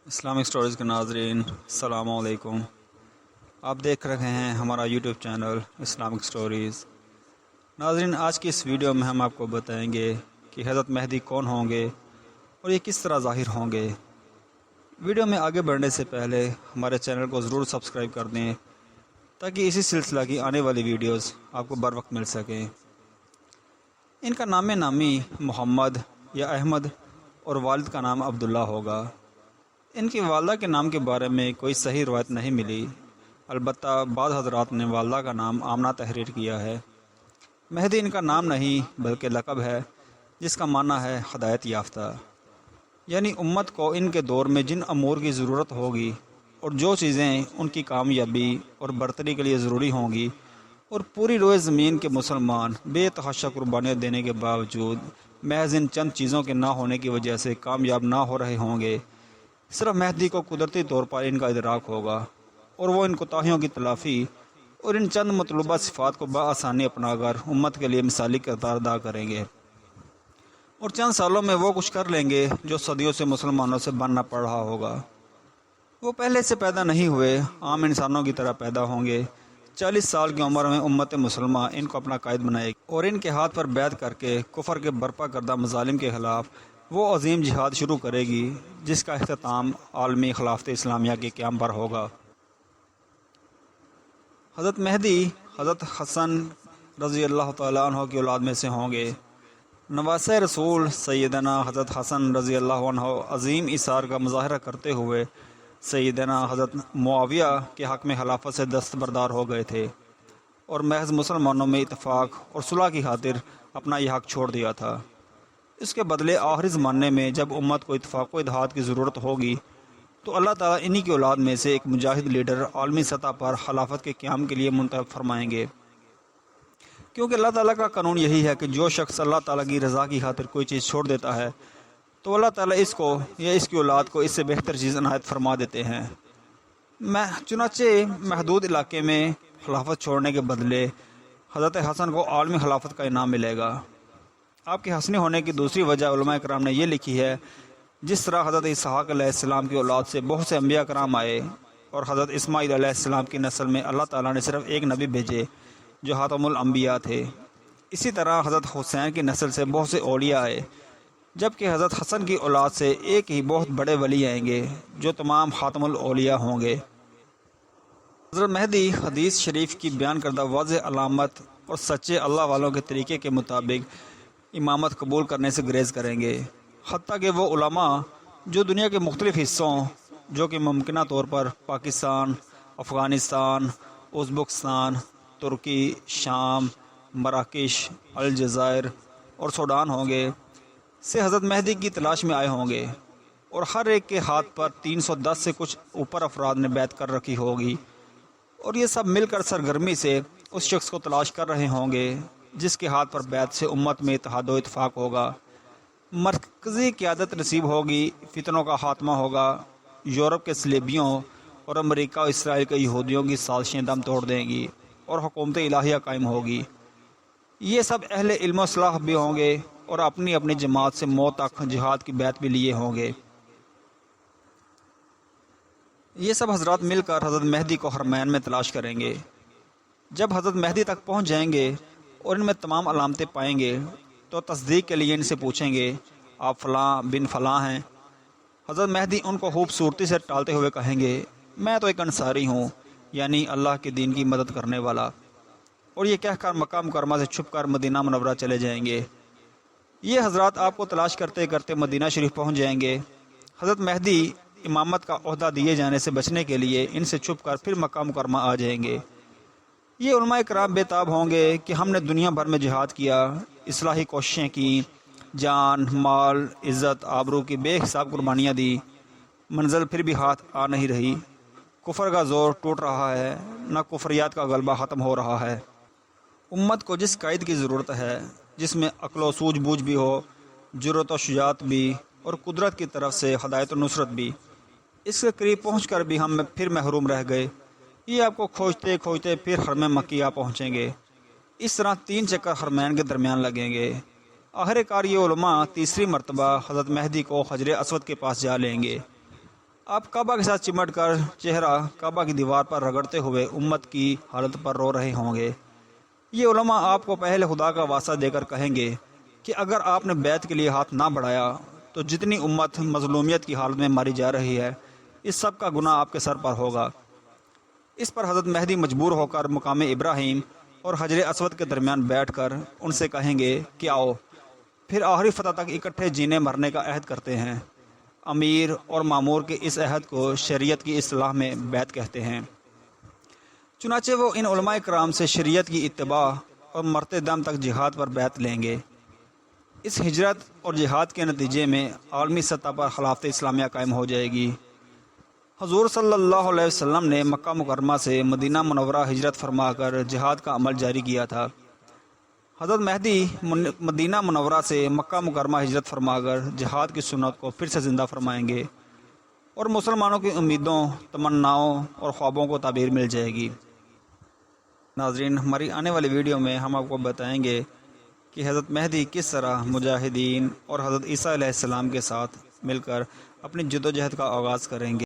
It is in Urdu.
اسلامک سٹوریز کے ناظرین السلام علیکم۔ آپ دیکھ رہے ہیں ہمارا یوٹیوب چینل اسلامک سٹوریز۔ ناظرین، آج کی اس ویڈیو میں ہم آپ کو بتائیں گے کہ حضرت مہدی کون ہوں گے اور یہ کس طرح ظاہر ہوں گے۔ ویڈیو میں آگے بڑھنے سے پہلے ہمارے چینل کو ضرور سبسکرائب کر دیں تاکہ اسی سلسلہ کی آنے والی ویڈیوز آپ کو بر وقت مل سکیں۔ ان کا نام نامی محمد یا احمد اور والد کا نام عبداللہ ہوگا۔ ان کی والدہ کے نام کے بارے میں کوئی صحیح روایت نہیں ملی، البتہ بعض حضرات نے والدہ کا نام آمنہ تحریر کیا ہے۔ مہدی ان کا نام نہیں بلکہ لقب ہے، جس کا معنی ہے ہدایت یافتہ، یعنی امت کو ان کے دور میں جن امور کی ضرورت ہوگی اور جو چیزیں ان کی کامیابی اور برتری کے لیے ضروری ہوں گی، اور پوری روئے زمین کے مسلمان بے تحاشا قربانیاں دینے کے باوجود محض ان چند چیزوں کے نہ ہونے کی وجہ سے کامیاب نہ ہو رہے ہوں گے، صرف مہدی کو قدرتی طور پر ان کا ادراک ہوگا اور وہ ان کوتاہیوں کی تلافی اور ان چند مطلوبہ صفات کو بآسانی اپنا کر امت کے لیے مثالی کردار ادا کریں گے، اور چند سالوں میں وہ کچھ کر لیں گے جو صدیوں سے مسلمانوں سے بننا پڑ رہا ہوگا۔ وہ پہلے سے پیدا نہیں ہوئے، عام انسانوں کی طرح پیدا ہوں گے۔ 40 سال کی عمر میں امت مسلمہ ان کو اپنا قائد بنائے گی اور ان کے ہاتھ پر بیعت کر کے کفر کے برپا کردہ مظالم کے خلاف وہ عظیم جہاد شروع کرے گی، جس کا اختتام عالمی خلافت اسلامیہ کے قیام پر ہوگا۔ حضرت مہدی حضرت حسن رضی اللہ تعالیٰ عنہ کی اولاد میں سے ہوں گے۔ نواسۂ رسول سیدنا حضرت حسن رضی اللہ عنہ عظیم ایثار کا مظاہرہ کرتے ہوئے سیدنا حضرت معاویہ کے حق میں خلافت سے دستبردار ہو گئے تھے اور محض مسلمانوں میں اتفاق اور صلح کی خاطر اپنا یہ حق چھوڑ دیا تھا۔ اس کے بدلے آخری زمانے میں جب امت کو اتفاق و اتحاد کی ضرورت ہوگی تو اللہ تعالیٰ انہی کی اولاد میں سے ایک مجاہد لیڈر عالمی سطح پر خلافت کے قیام کے لیے منتخب فرمائیں گے، کیونکہ اللہ تعالیٰ کا قانون یہی ہے کہ جو شخص اللہ تعالیٰ کی رضا کی خاطر کوئی چیز چھوڑ دیتا ہے تو اللہ تعالیٰ اس کو یا اس کی اولاد کو اس سے بہتر چیز عنایت فرما دیتے ہیں۔ چنانچہ محدود علاقے میں خلافت چھوڑنے کے بدلے حضرت حسن کو عالمی خلافت کا انعام ملے گا۔ آپ کے حسنی ہونے کی دوسری وجہ علماء کرام نے یہ لکھی ہے، جس طرح حضرت اسحاق علیہ السلام کی اولاد سے بہت سے انبیاء کرام آئے اور حضرت اسماعیل علیہ السلام کی نسل میں اللہ تعالیٰ نے صرف ایک نبی بھیجے جو خاتم الانبیاء تھے، اسی طرح حضرت حسین کی نسل سے بہت سے اولیاء آئے، جبکہ حضرت حسن کی اولاد سے ایک ہی بہت بڑے ولی آئیں گے جو تمام خاتم الاولیاء ہوں گے۔ حضرت مہدی حدیث شریف کی بیان کردہ واضح علامت اور سچے اللہ والوں کے طریقے کے مطابق امامت قبول کرنے سے گریز کریں گے، حتیٰ کہ وہ علماء جو دنیا کے مختلف حصوں جو کہ ممکنہ طور پر پاکستان، افغانستان، ازبکستان، ترکی، شام، مراکش، الجزائر اور سوڈان ہوں گے، سے حضرت مہدی کی تلاش میں آئے ہوں گے، اور ہر ایک کے ہاتھ پر 310 سے کچھ اوپر افراد نے بیعت کر رکھی ہوگی، اور یہ سب مل کر سرگرمی سے اس شخص کو تلاش کر رہے ہوں گے جس کے ہاتھ پر بیعت سے امت میں اتحاد و اتفاق ہوگا، مرکزی قیادت نصیب ہوگی، فتنوں کا خاتمہ ہوگا، یورپ کے صلیبیوں اور امریکہ و اسرائیل کے یہودیوں کی سازشیں دم توڑ دیں گی اور حکومت الہیہ قائم ہوگی۔ یہ سب اہل علم و صلاح بھی ہوں گے اور اپنی اپنی جماعت سے موت تک جہاد کی بیعت بھی لیے ہوں گے۔ یہ سب حضرات مل کر حضرت مہدی کو حرمین میں تلاش کریں گے۔ جب حضرت مہدی تک پہنچ جائیں گے اور ان میں تمام علامتیں پائیں گے تو تصدیق کے لیے ان سے پوچھیں گے، آپ فلاں بن فلاں ہیں؟ حضرت مہدی ان کو خوبصورتی سے ٹالتے ہوئے کہیں گے، میں تو ایک انصاری ہوں، یعنی اللہ کے دین کی مدد کرنے والا، اور یہ کہہ کر مکہ مکرمہ سے چھپ کر مدینہ منورہ چلے جائیں گے۔ یہ حضرات آپ کو تلاش کرتے کرتے مدینہ شریف پہنچ جائیں گے۔ حضرت مہدی امامت کا عہدہ دیے جانے سے بچنے کے لیے ان سے چھپ کر پھر مکہ مکرمہ آ جائیں گے۔ یہ علماء کرام بے تاب ہوں گے کہ ہم نے دنیا بھر میں جہاد کیا، اصلاحی کوششیں کی، جان، مال، عزت، آبرو کی بے حساب قربانیاں دی، منزل پھر بھی ہاتھ آ نہیں رہی، کفر کا زور ٹوٹ رہا ہے، نہ کفریات کا غلبہ ختم ہو رہا ہے۔ امت کو جس قائد کی ضرورت ہے، جس میں عقل و سوجھ بوجھ بھی ہو، جرأت و شجاعت بھی، اور قدرت کی طرف سے ہدایت و نصرت بھی، اس کے قریب پہنچ کر بھی ہم پھر محروم رہ گئے، یہ آپ کو کھوجتے کھوجتے پھر حرم مکی آ پہنچیں گے۔ اس طرح 3 چکر حرمین کے درمیان لگیں گے۔ آخر کار یہ علماء تیسری مرتبہ حضرت مہدی کو حجر اسود کے پاس جا لیں گے۔ آپ کعبہ کے ساتھ چمٹ کر چہرہ کعبہ کی دیوار پر رگڑتے ہوئے امت کی حالت پر رو رہے ہوں گے۔ یہ علماء آپ کو پہلے خدا کا واسطہ دے کر کہیں گے کہ اگر آپ نے بیعت کے لیے ہاتھ نہ بڑھایا تو جتنی امت مظلومیت کی حالت میں ماری جا رہی ہے اس سب کا گناہ آپ کے سر پر ہوگا۔ اس پر حضرت مہدی مجبور ہو کر مقام ابراہیم اور حجر اسود کے درمیان بیٹھ کر ان سے کہیں گے کہ آؤ پھر آخری فتح تک اکٹھے جینے مرنے کا عہد کرتے ہیں۔ امیر اور مامور کے اس عہد کو شریعت کی اصطلاح میں بیعت کہتے ہیں۔ چنانچہ وہ ان علماء کرام سے شریعت کی اتباع اور مرتے دم تک جہاد پر بیعت لیں گے۔ اس ہجرت اور جہاد کے نتیجے میں عالمی سطح پر خلافت اسلامیہ قائم ہو جائے گی۔ حضور صلی اللہ علیہ وسلم نے مکہ مکرمہ سے مدینہ منورہ ہجرت فرما کر جہاد کا عمل جاری کیا تھا۔ حضرت مہدی مدینہ منورہ سے مکہ مکرمہ ہجرت فرما کر جہاد کی سنت کو پھر سے زندہ فرمائیں گے اور مسلمانوں کی امیدوں، تمناؤں اور خوابوں کو تعبیر مل جائے گی۔ ناظرین، ہماری آنے والی ویڈیو میں ہم آپ کو بتائیں گے کہ حضرت مہدی کس طرح مجاہدین اور حضرت عیسیٰ علیہ السلام کے ساتھ مل کر اپنی جدوجہد کا آغاز کریں گے۔